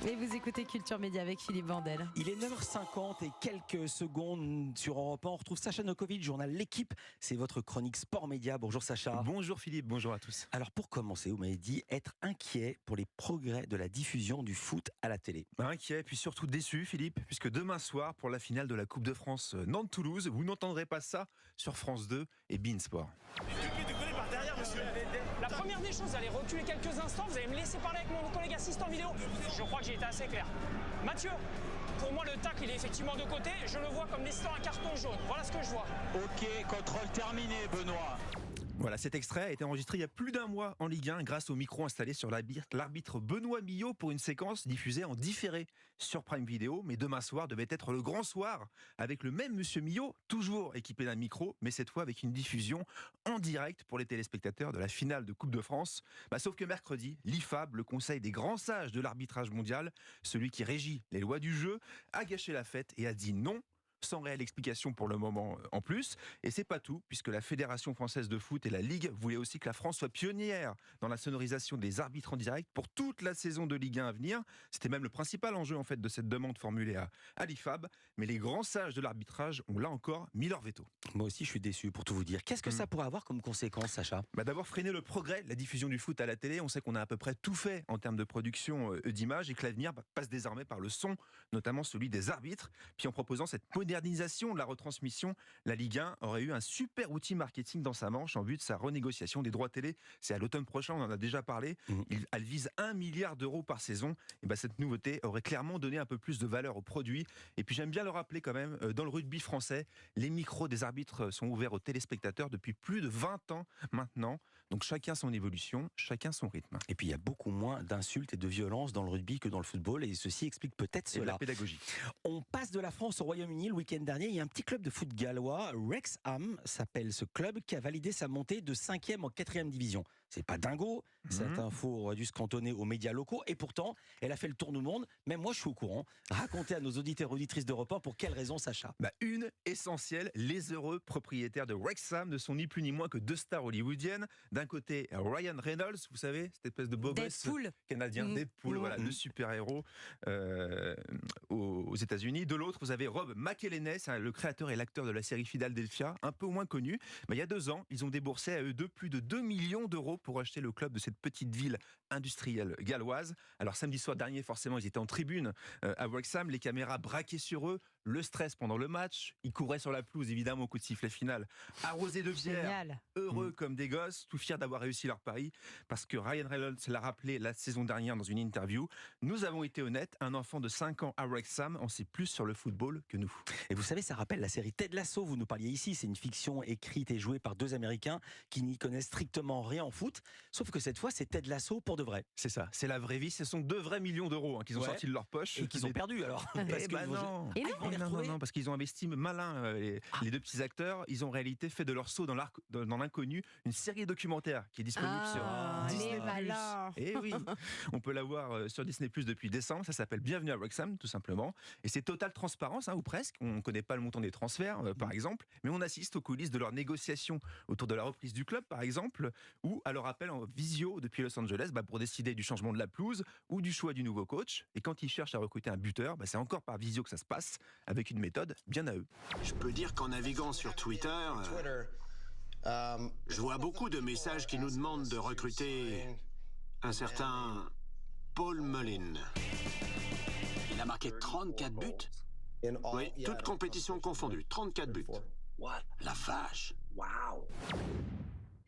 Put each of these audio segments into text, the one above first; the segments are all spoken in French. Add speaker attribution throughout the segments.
Speaker 1: Et vous écoutez Culture Média avec Philippe Vandel.
Speaker 2: Il est 9h50 et quelques secondes sur Europe 1. On retrouve Sacha Nokovic, journal L'Équipe. C'est votre chronique Sport Média. Bonjour Sacha.
Speaker 3: Bonjour Philippe, bonjour à tous.
Speaker 2: Alors pour commencer, vous m'avez dit être inquiet pour les progrès de la diffusion du foot à la télé.
Speaker 3: Inquiet, puis surtout déçu Philippe, puisque demain soir, pour la finale de la Coupe de France Nantes-Toulouse, vous n'entendrez pas ça sur France 2 et beIN Sport.
Speaker 4: La première des choses, vous allez reculer quelques instants, vous allez me laisser parler avec mon collègue assistant vidéo. Je crois que j'ai été assez clair. Mathieu, pour moi le tacle il est effectivement de côté, je le vois comme nécessitant un carton jaune. Voilà ce que je vois.
Speaker 5: Ok, contrôle terminé Benoît.
Speaker 3: Voilà, cet extrait a été enregistré il y a plus d'un mois en Ligue 1 grâce au micro installé sur l'arbitre Benoît Millot pour une séquence diffusée en différé sur Prime Video. Mais demain soir devait être le grand soir avec le même monsieur Millot, toujours équipé d'un micro, mais cette fois avec une diffusion en direct pour les téléspectateurs de la finale de Coupe de France. Sauf que mercredi, l'IFAB, le conseil des grands sages de l'arbitrage mondial, celui qui régit les lois du jeu, a gâché la fête et a dit non, sans réelle explication pour le moment en plus. Et c'est pas tout, puisque la Fédération française de foot et la Ligue voulaient aussi que la France soit pionnière dans la sonorisation des arbitres en direct pour toute la saison de Ligue 1 à venir. C'était même le principal enjeu en fait de cette demande formulée à l'IFAB. Mais les grands sages de l'arbitrage ont là encore mis leur veto.
Speaker 2: Moi aussi je suis déçu pour tout vous dire. Qu'est-ce que ça pourrait avoir comme conséquence, Sacha ?
Speaker 3: D'abord freiner le progrès de la diffusion du foot à la télé. On sait qu'on a à peu près tout fait en termes de production d'images et que l'avenir passe désormais par le son, notamment celui des arbitres. Puis en proposant cette modernisation de la retransmission, la Ligue 1 aurait eu un super outil marketing dans sa manche en vue de sa renégociation des droits télé. C'est à l'automne prochain, on en a déjà parlé. Elle vise 1 milliard d'euros par saison. Et cette nouveauté aurait clairement donné un peu plus de valeur au produit. Et puis j'aime bien le rappeler quand même, dans le rugby français, les micros des arbitres sont ouverts aux téléspectateurs depuis plus de 20 ans maintenant. Donc chacun son évolution, chacun son rythme.
Speaker 2: Et puis il y a beaucoup moins d'insultes et de violences dans le rugby que dans le football. Et ceci explique peut-être cela.
Speaker 3: Et la pédagogie.
Speaker 2: On passe de la France au Royaume-Uni le week-end dernier. Il y a un petit club de foot gallois, Wrexham s'appelle ce club, qui a validé sa montée de 5e en 4e division. C'est pas dingo, cette info aurait dû se cantonner aux médias locaux, et pourtant, elle a fait le tour du monde. Même moi, je suis au courant. Racontez à nos auditeurs et auditrices d'Europe 1 pour quelle raison, Sacha.
Speaker 3: Une essentielle, les heureux propriétaires de Wrexham ne sont ni plus ni moins que deux stars hollywoodiennes. D'un côté, Ryan Reynolds, vous savez, cette espèce de beau gosse canadien, Deadpool, voilà, le super-héros aux États-Unis. De l'autre, vous avez Rob McElhenney, le créateur et l'acteur de la série Philadelphia, un peu moins connu. Il y a 2 ans, ils ont déboursé à eux deux plus de 2 millions d'euros pour acheter le club de cette petite ville industrielle galloise. Alors samedi soir dernier, forcément, ils étaient en tribune à Wrexham, les caméras braquées sur eux, le stress pendant le match, ils couraient sur la pelouse évidemment au coup de sifflet final, arrosés de bière, heureux comme des gosses, tout fiers d'avoir réussi leur pari, parce que Ryan Reynolds l'a rappelé la saison dernière dans une interview, nous avons été honnêtes, un enfant de 5 ans à Wrexham en sait plus sur le football que nous.
Speaker 2: Et vous savez, ça rappelle la série Ted Lasso, vous nous parliez ici, c'est une fiction écrite et jouée par 2 Américains qui n'y connaissent strictement rien en foot, sauf que cette fois c'est Ted Lasso pour de vrai.
Speaker 3: C'est ça, c'est la vraie vie, ce sont 2 vrais millions d'euros qu'ils ont sortis de leur poche.
Speaker 2: Et qu'ils ont perdu alors.
Speaker 3: Non, parce qu'ils ont investi malin, les 2 petits acteurs, ils ont en réalité fait de leur saut dans l'inconnu une série documentaire qui est disponible sur Disney+. Et oui, on peut la voir sur Disney+ depuis décembre, ça s'appelle Bienvenue à Wrexham tout simplement, et c'est totale transparence, ou presque, on ne connaît pas le montant des transferts par exemple, mais on assiste aux coulisses de leurs négociations autour de la reprise du club par exemple, ou à leur appel en visio depuis Los Angeles pour décider du changement de la pelouse ou du choix du nouveau coach, et quand ils cherchent à recruter un buteur, c'est encore par visio que ça se passe, avec une méthode bien à eux.
Speaker 6: Je peux dire qu'en naviguant sur Twitter, je vois beaucoup de messages qui nous demandent de recruter un certain Paul Mullin.
Speaker 5: Il a marqué 34 buts.
Speaker 6: Oui, toutes compétitions confondues, 34 buts. La vache.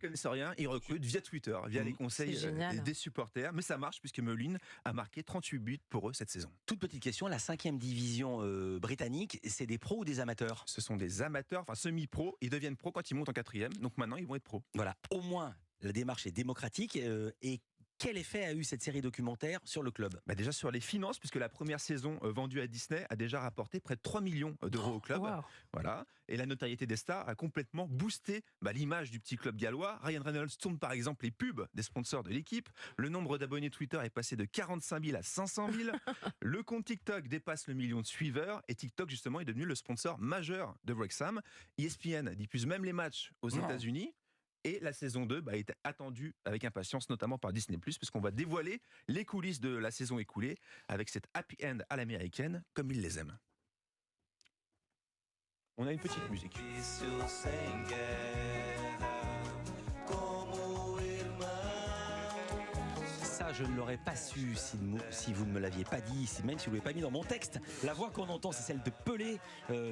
Speaker 3: Ils ne connaissent rien, ils recrutent via Twitter, via les conseils des supporters. Mais ça marche puisque Mullin a marqué 38 buts pour eux cette saison.
Speaker 2: Toute petite question, la 5e division britannique, c'est des pros ou des amateurs ?
Speaker 3: Ce sont des amateurs, enfin semi-pros, ils deviennent pros quand ils montent en 4e, donc maintenant ils vont être pros.
Speaker 2: Voilà, au moins la démarche est démocratique et quel effet a eu cette série documentaire sur le club ?
Speaker 3: Déjà sur les finances, puisque la première saison vendue à Disney a déjà rapporté près de 3 millions d'euros au club.
Speaker 1: Wow.
Speaker 3: Voilà. Et la notoriété des stars a complètement boosté l'image du petit club gallois. Ryan Reynolds tourne par exemple les pubs des sponsors de l'équipe. Le nombre d'abonnés Twitter est passé de 45 000 à 500 000. Le compte TikTok dépasse le million de suiveurs. Et TikTok justement est devenu le sponsor majeur de Wrexham. ESPN diffuse même les matchs aux États-Unis. Et la saison 2 est attendue avec impatience, notamment par Disney+, puisqu'on va dévoiler les coulisses de la saison écoulée avec cette happy end à l'américaine, comme ils les aiment. On a une petite musique.
Speaker 2: Ça, je ne l'aurais pas su si vous ne me l'aviez pas dit, même si vous ne l'avez pas mis dans mon texte. La voix qu'on entend, c'est celle de Pelé.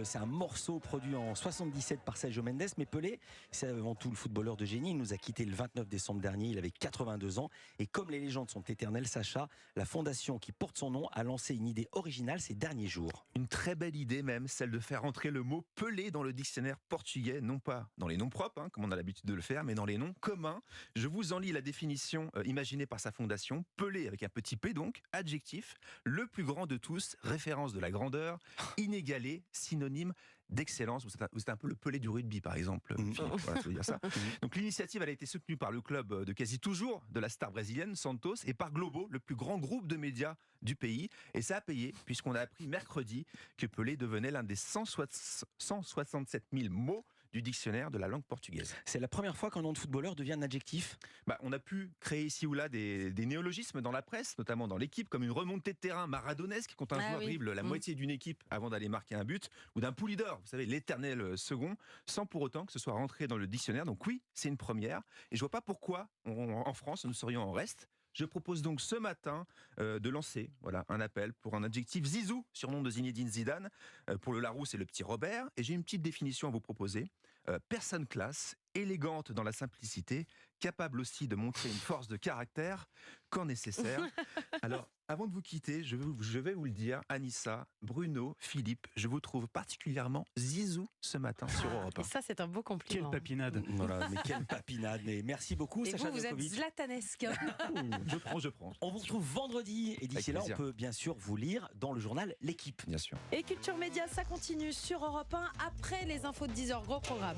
Speaker 2: C'est un morceau produit en 77 par Sergio Mendes. Mais Pelé, c'est avant tout le footballeur de génie. Il nous a quittés le 29 décembre dernier. Il avait 82 ans. Et comme les légendes sont éternelles, Sacha, la fondation qui porte son nom a lancé une idée originale ces derniers jours.
Speaker 3: Une très belle idée même, celle de faire entrer le mot Pelé dans le dictionnaire portugais, non pas dans les noms propres, comme on a l'habitude de le faire, mais dans les noms communs. Je vous en lis la définition imaginée par sa fondation. Pelé avec un petit P donc, adjectif, le plus grand de tous, référence de la grandeur, inégalé, synonyme d'excellence. C'est un peu le Pelé du rugby par exemple. Voilà, ça veut dire ça. Donc l'initiative elle a été soutenue par le club de quasi toujours de la star brésilienne Santos et par Globo, le plus grand groupe de médias du pays. Et ça a payé puisqu'on a appris mercredi que Pelé devenait l'un des 167 000 mots du dictionnaire de la langue portugaise.
Speaker 2: C'est la première fois qu'un nom de footballeur devient un adjectif.
Speaker 3: On a pu créer ici ou là des néologismes dans la presse, notamment dans l'équipe, comme une remontée de terrain maradonesque quand un joueur dribble la moitié d'une équipe avant d'aller marquer un but, ou d'un Poulidor, vous savez, l'éternel second, sans pour autant que ce soit rentré dans le dictionnaire. Donc oui, c'est une première, et je vois pas pourquoi en France nous serions en reste. Je propose donc ce matin de lancer un appel pour un adjectif Zizou, surnom de Zinedine Zidane, pour le Larousse et le petit Robert. Et j'ai une petite définition à vous proposer. Personne classe, élégante dans la simplicité, capable aussi de montrer une force de caractère quand nécessaire. Alors, avant de vous quitter, je vais vous le dire, Anissa, Bruno, Philippe, je vous trouve particulièrement Zizou ce matin sur Europe 1.
Speaker 1: Et ça, c'est un beau compliment.
Speaker 7: Quelle papinade.
Speaker 2: Voilà, mais quelle papinade. Mais merci beaucoup,
Speaker 1: Et
Speaker 2: Sacha
Speaker 1: vous êtes
Speaker 2: Novakovic.
Speaker 1: zlatanesque.
Speaker 3: Je prends.
Speaker 2: On vous retrouve vendredi et d'ici
Speaker 3: Avec
Speaker 2: là, on
Speaker 3: plaisir.
Speaker 2: peut bien sûr vous lire dans le journal L'Équipe.
Speaker 3: Bien sûr.
Speaker 1: Et Culture Média, ça continue sur Europe 1 après les infos de 10h. Gros programme.